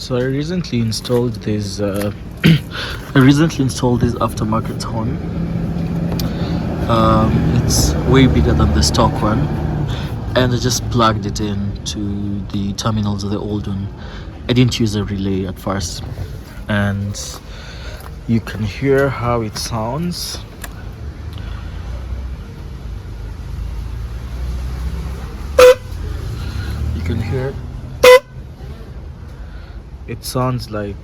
So I recently installed this. I recently installed this aftermarket horn. It's way bigger than the stock one, and I just plugged it in to the terminals of the old one. I didn't use a relay at first, and you can hear how it sounds. You can hear it sounds like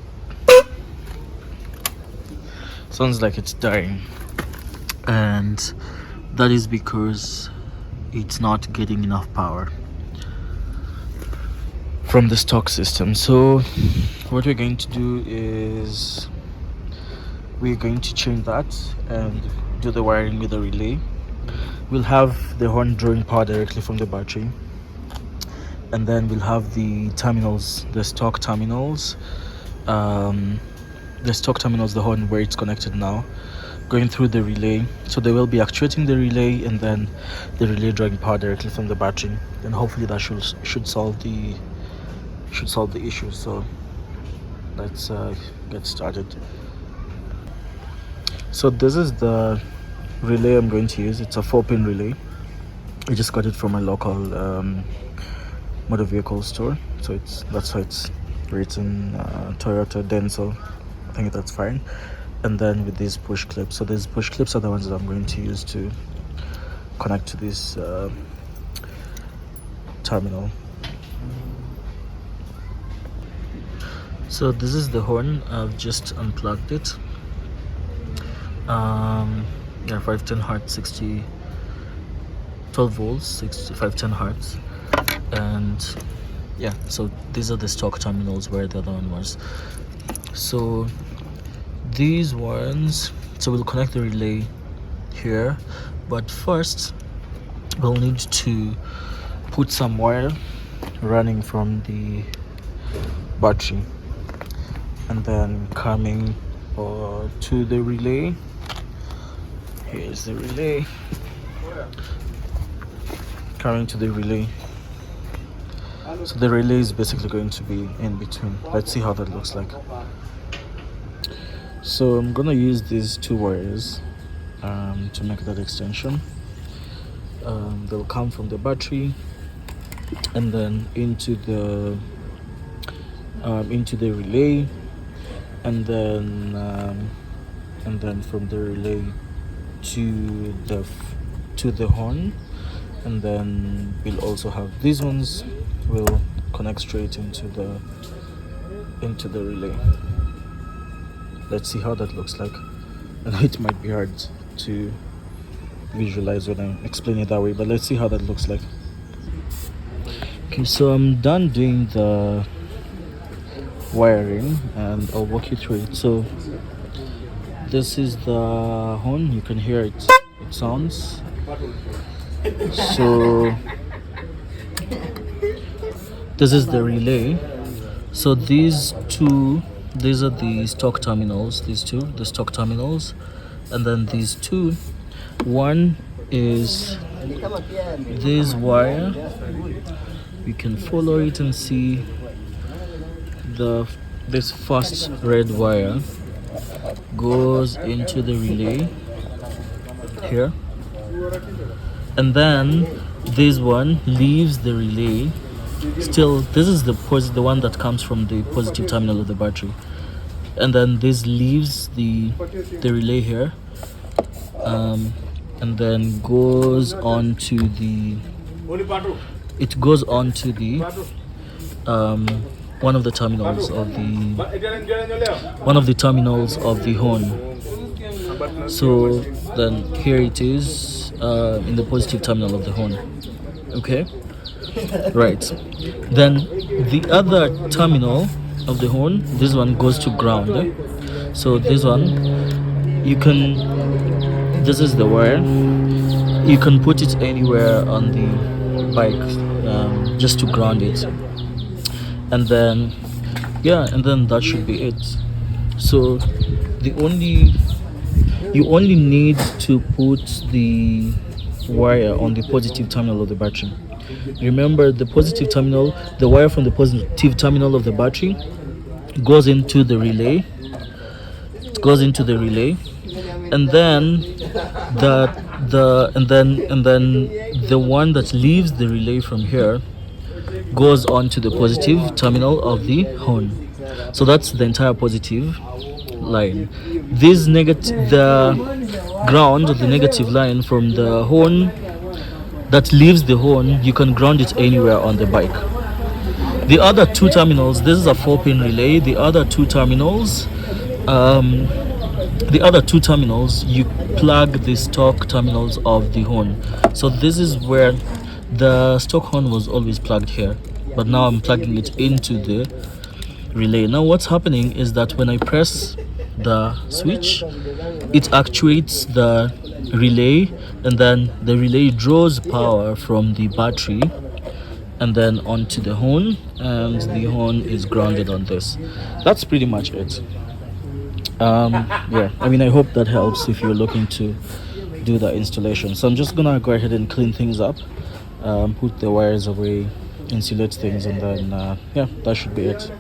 it's dying, and that is because it's not getting enough power from the stock system. So what we're going to do is we're going to change that and do the wiring with the relay. We'll have the horn drawing power directly from the battery, and then we'll have the terminals, the stock terminals, the horn where it's connected now, going through the relay. So they will be actuating the relay, and then the relay drawing power directly from the battery. And hopefully that should solve the issue. So let's get started. So this is the relay I'm going to use. It's a 4-pin relay. I just got it from a local motor vehicle store. So that's why it's written Toyota Denso. I think that's fine. And then with these push clips. So these push clips are the ones that I'm going to use to connect to this terminal. So this is the horn. I've just unplugged it. 510 hertz, 12 volts, 510 hertz. And yeah, so these are the stock terminals where the other one was. So these ones, so we'll connect the relay here, but first we'll need to put some wire running from the battery and then coming to the relay. Here's the relay, coming to the relay. So the relay is basically going to be in between. Let's see how that looks like. So I'm gonna use these two wires to make that extension. They'll come from the battery and then into the relay, and then from the relay to the horn, and then we'll also have these ones will connect straight into the relay. Let's see how that looks like. I know it might be hard to visualize when I explain it that way, but let's see how that looks like. Okay, so I'm done doing the wiring and I'll walk you through it. So this is the horn. You can hear it sounds. So this is the relay. So these are the stock terminals. The stock terminals, and then these two. One is this wire. You can follow it and see this first red wire goes into the relay here, and then this one leaves the relay. Still, this is the one that comes from the positive terminal of the battery, and then this leaves the relay here, and then goes on to the one of the terminals of the horn. So then here it is in the positive terminal of the horn. Okay, right. Then the other terminal of the horn, this one goes to ground. So this one, this is the wire. You can put it anywhere on the bike, just to ground it. And then that should be it. So you only need to put the wire on the positive terminal of the battery. Remember, the positive terminal, the wire from the positive terminal of the battery goes into the relay. It goes into the relay, and then the one that leaves the relay from here goes on to the positive terminal of the horn. So that's the entire positive line. This negative, the ground, the negative line from the horn that leaves the horn, you can ground it anywhere on the bike. The other two terminals, this is a 4-pin relay. The other two terminals, you plug the stock terminals of the horn. So this is where the stock horn was always plugged here, but now I'm plugging it into the relay. Now what's happening is that when I press the switch, it actuates the relay, and then the relay draws power from the battery and then onto the horn, and the horn is grounded on this. That's pretty much it. Yeah, I mean, I hope that helps if you're looking to do the installation. So I'm just gonna go ahead and clean things up, put the wires away, insulate things, and then yeah, that should be it.